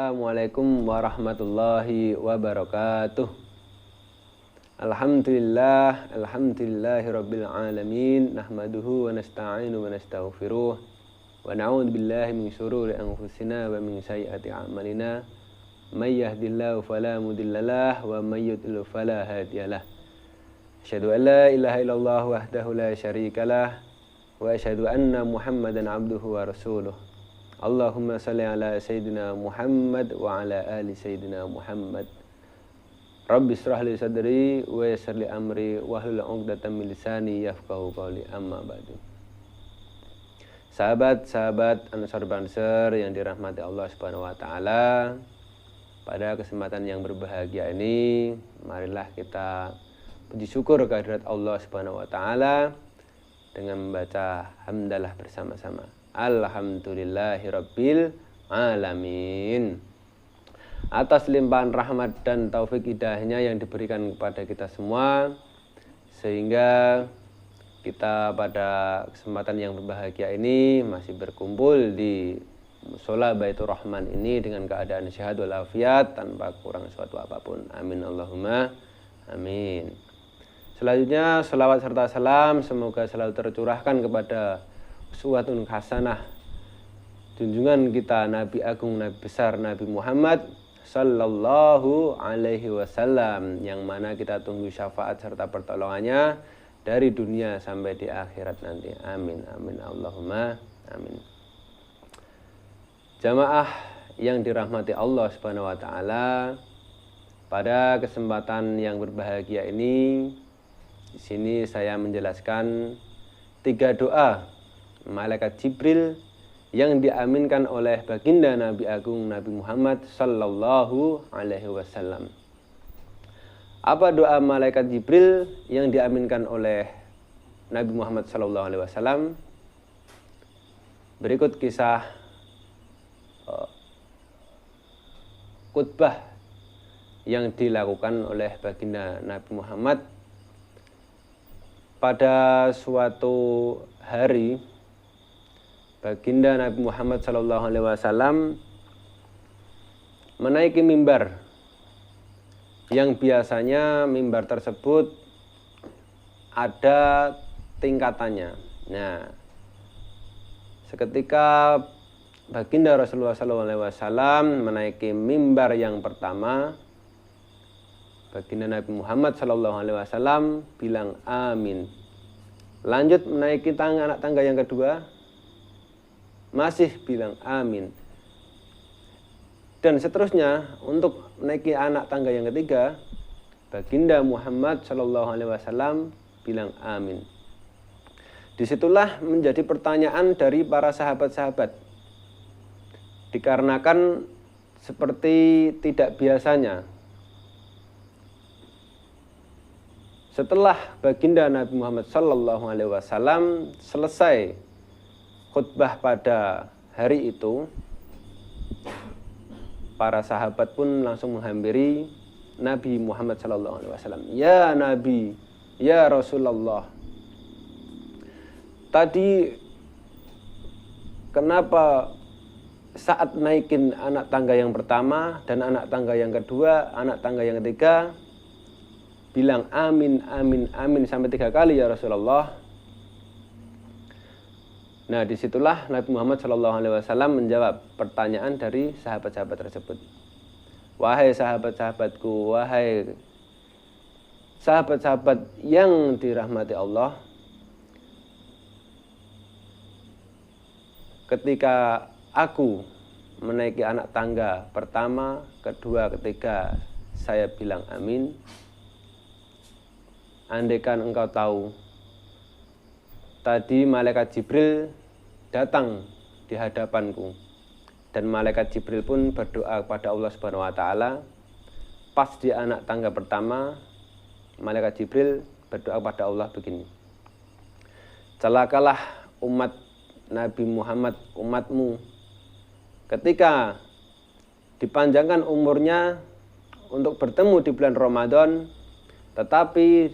Assalamualaikum warahmatullahi wabarakatuh. Alhamdulillahirabbil alamin, nahmaduhu wa nasta'inu wa nastaghfiruh wa na'udzu billahi min syururi anfusina wa min sayyiati a'malina. May yahdihillahu fala mudhillalah wa may yudlil fala hadiyalah. Asyhadu an la ilaha illallah wahdahu la syarikalah wa asyhadu anna Muhammadan abduhu wa rasuluh. Allahumma salli ala sayyidina Muhammad wa ala ali sayyidina Muhammad. Rabbi shrah li sadri wa yassir li amri wahlul 'uqdatam min lisani yafqahu qawli, amma ba'du. Sahabat-sahabat Ansor Banser yang dirahmati Allah Subhanahu wa taala, pada kesempatan yang berbahagia ini marilah kita puji syukur kehadirat Allah Subhanahu wa taala dengan membaca hamdalah bersama-sama. Alhamdulillahirabbil alamin. Atas limpahan rahmat dan taufik hidayahnya yang diberikan kepada kita semua, sehingga kita pada kesempatan yang berbahagia ini masih berkumpul di Mushola Baitur Rahman ini dengan keadaan sehat walafiat tanpa kurang suatu apapun. Amin Allahumma amin. Selanjutnya selawat serta salam semoga selalu tercurahkan kepada uswatun hasanah junjungan kita Nabi Agung, Nabi besar, Nabi Muhammad sallallahu alaihi wasallam, yang mana kita tunggu syafaat serta pertolongannya dari dunia sampai di akhirat nanti. Amin amin Allahumma amin. Jamaah yang dirahmati Allah Subhanahu wa taala, pada kesempatan yang berbahagia ini di sini saya menjelaskan 3 doa malaikat Jibril yang diaminkan oleh baginda Nabi Agung Nabi Muhammad sallallahu alaihi wasallam. Apa doa malaikat Jibril yang diaminkan oleh Nabi Muhammad sallallahu alaihi wasallam? Berikut kisah khutbah yang dilakukan oleh baginda Nabi Muhammad pada suatu hari. Baginda Nabi Muhammad SAW menaiki mimbar yang biasanya mimbar tersebut ada tingkatannya. Nah, seketika baginda Rasulullah SAW menaiki mimbar yang pertama, baginda Nabi Muhammad SAW bilang amin. Lanjut menaiki anak tangga yang kedua, masih bilang amin. Dan seterusnya untuk menaiki anak tangga yang ketiga, baginda Muhammad SAW bilang amin. Disitulah menjadi pertanyaan dari para sahabat-sahabat, dikarenakan seperti tidak biasanya setelah baginda Nabi Muhammad SAW selesai khutbah pada hari itu, para sahabat pun langsung menghampiri Nabi Muhammad SAW. Ya Nabi, ya Rasulullah, tadi kenapa saat naikin anak tangga yang pertama dan anak tangga yang kedua, anak tangga yang ketiga bilang amin, amin, amin sampai 3 kali ya Rasulullah? Nah, disitulah Nabi Muhammad SAW menjawab pertanyaan dari sahabat-sahabat tersebut. Wahai sahabat-sahabatku, wahai sahabat-sahabat yang dirahmati Allah, ketika aku menaiki anak tangga pertama, kedua, ketiga, saya bilang amin. Andaikan engkau tahu, tadi malaikat Jibril datang di hadapanku, dan malaikat Jibril pun berdoa kepada Allah Subhanahu wa taala. Pas di anak tangga pertama, malaikat Jibril berdoa kepada Allah begini: celakalah umat Nabi Muhammad, umatmu, ketika dipanjangkan umurnya untuk bertemu di bulan Ramadan, tetapi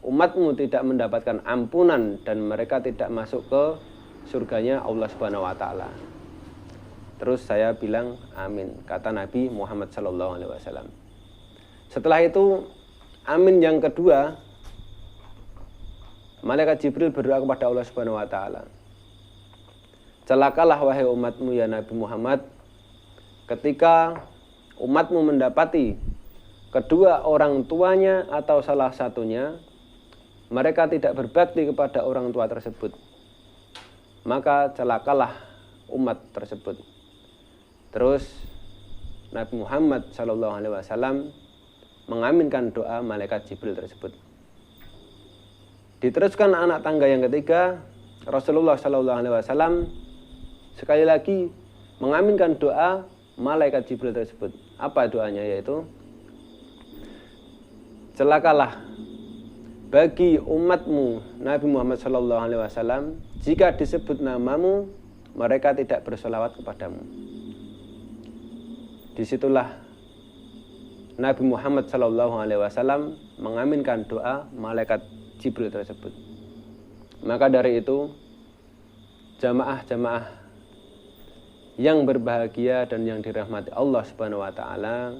umatmu tidak mendapatkan ampunan dan mereka tidak masuk ke surganya Allah Subhanahu wa taala. Terus saya bilang amin, kata Nabi Muhammad SAW. Setelah itu amin yang kedua, malaikat Jibril berdoa kepada Allah Subhanahu wa taala. Celakalah wahai umatmu ya Nabi Muhammad, ketika umatmu mendapati kedua orang tuanya atau salah satunya mereka tidak berbakti kepada orang tua tersebut, maka celakalah umat tersebut. Terus Nabi Muhammad SAW mengaminkan doa malaikat Jibril tersebut. Diteruskan anak tangga yang ketiga, Rasulullah SAW sekali lagi mengaminkan doa malaikat Jibril tersebut. Apa doanya? Yaitu, celakalah bagi umatmu Nabi Muhammad SAW jika disebut namamu mereka tidak bersolawat kepadamu. Disitulah Nabi Muhammad SAW mengaminkan doa malaikat Jibril tersebut. Maka dari itu jamaah-jamaah yang berbahagia dan yang dirahmati Allah Subhanahu wa taala,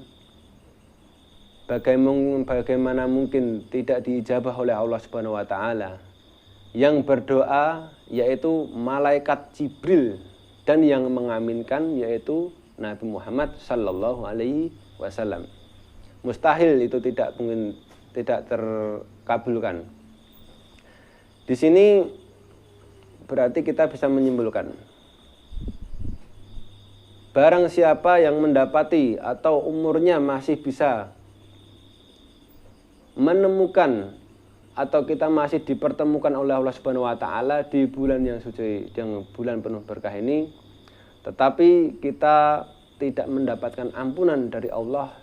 bagaimana mungkin tidak diijabah oleh Allah Subhanahu wa taala? Yang berdoa yaitu malaikat Jibril dan yang mengaminkan yaitu Nabi Muhammad sallallahu alaihi wasallam. Mustahil itu tidak terkabulkan. Di sini berarti kita bisa menyimpulkan, barang siapa yang mendapati atau umurnya masih bisa menemukan atau kita masih dipertemukan oleh Allah Subhanahu wa taala di bulan yang suci, yang bulan penuh berkah ini, tetapi kita tidak mendapatkan ampunan dari Allah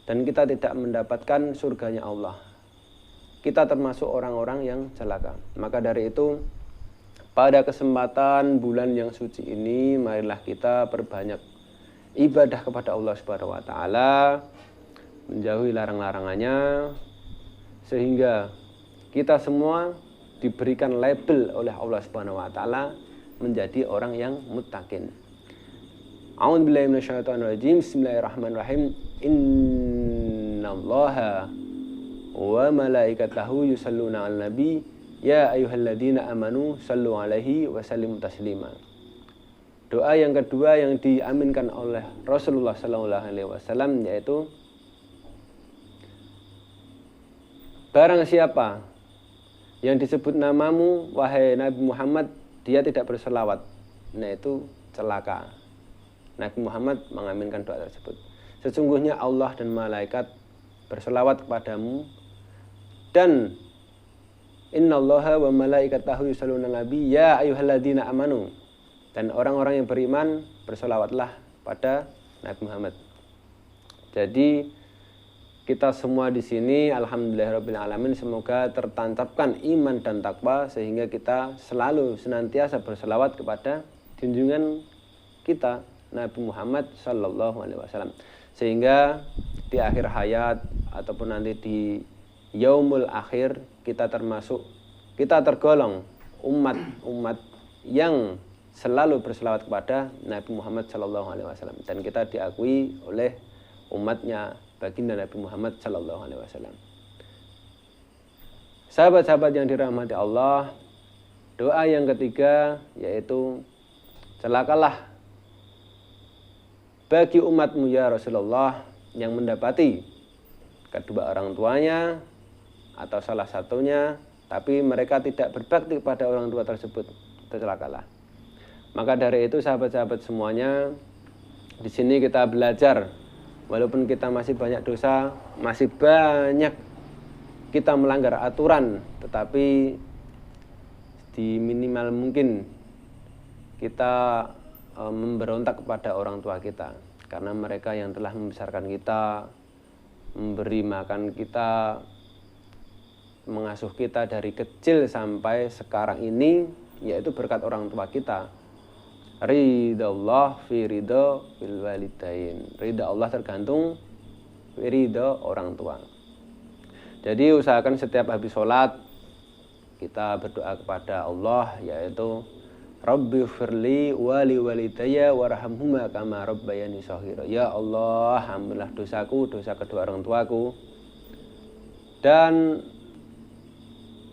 dan kita tidak mendapatkan surganya Allah, kita termasuk orang-orang yang celaka. Maka dari itu, pada kesempatan bulan yang suci ini, marilah kita perbanyak ibadah kepada Allah Subhanahu wa taala, menjauhi larang-larangannya, sehingga kita semua diberikan label oleh Allah Subhanahu wa taala menjadi orang yang muttaqin. A'udzubillahi minasyaitonirrajim. Bismillahirrahmanirrahim. Innallaha wa malaikatahu yusholluna 'alan nabi ya ayyuhalladzina amanu shallu 'alaihi wa sallimu taslima. Doa yang kedua yang diaminkan oleh Rasulullah sallallahu alaihi wasallam yaitu, barang siapa yang disebut namamu wahai Nabi Muhammad dia tidak berselawat, nah itu celaka. Nabi Muhammad mengaminkan doa tersebut. Sesungguhnya Allah dan malaikat berselawat kepadamu, dan innallaha wa malaikatahu yusholluna 'alan nabi ya ayyuhalladzina amanu, dan orang-orang yang beriman berselawatlah pada Nabi Muhammad. Jadi kita semua di sini alhamdulillahirabbil alamin semoga tertancapkan iman dan takwa sehingga kita selalu senantiasa berselawat kepada junjungan kita Nabi Muhammad sallallahu alaihi wasallam, sehingga di akhir hayat ataupun nanti di yaumul akhir kita tergolong umat yang selalu berselawat kepada Nabi Muhammad sallallahu alaihi wasallam, dan kita diakui oleh umatnya baginda Nabi Muhammad sallallahu alaihi wasallam. Sahabat-sahabat yang dirahmati Allah, doa yang ketiga yaitu, celakalah bagi umatmu ya Rasulullah yang mendapati kedua orang tuanya atau salah satunya tapi mereka tidak berbakti kepada orang tua tersebut, celakalah. Maka dari itu sahabat-sahabat semuanya, di sini kita belajar, walaupun kita masih banyak dosa, masih banyak kita melanggar aturan, tetapi di minimal mungkin kita memberontak kepada orang tua kita, karena mereka yang telah membesarkan kita, memberi makan kita, mengasuh kita dari kecil sampai sekarang ini, yaitu berkat orang tua kita. Ridha Allah fi ridha bil walidain. Ridha Allah tergantung ridha orang tua. Jadi usahakan setiap habis sholat kita berdoa kepada Allah, yaitu Rabbi firli wali walidayya warhamhuma kama rabbayani shaghira. Ya Allah, ampunilah dosaku, dosa kedua orang tuaku, dan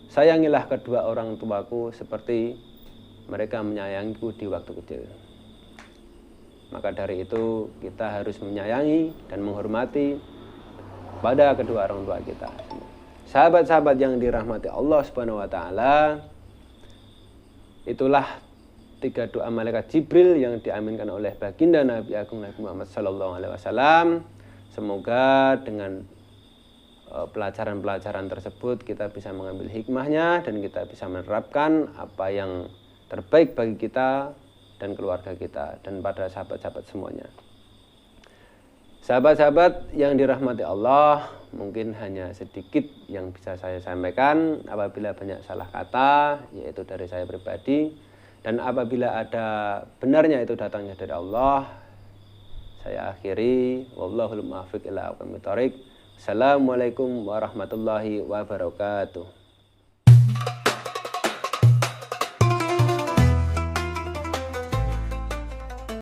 sayangilah kedua orang tuaku seperti mereka menyayangiku di waktu kecil. Maka dari itu kita harus menyayangi dan menghormati pada kedua orang tua kita. Sahabat-sahabat yang dirahmati Allah Subhanahu wa taala, itulah 3 doa malaikat Jibril yang diaminkan oleh baginda Nabi Agung Nabi Muhammad sallallahu alaihi wasallam. Semoga dengan pelajaran-pelajaran tersebut kita bisa mengambil hikmahnya dan kita bisa menerapkan apa yang terbaik bagi kita dan keluarga kita dan pada sahabat-sahabat semuanya. Sahabat-sahabat yang dirahmati Allah, mungkin hanya sedikit yang bisa saya sampaikan. Apabila banyak salah kata, yaitu dari saya pribadi, dan apabila ada benarnya itu datangnya dari Allah, saya akhiri. Wallahul muwaffiq ila aqwamit thoriq. Assalamualaikum warahmatullahi wabarakatuh.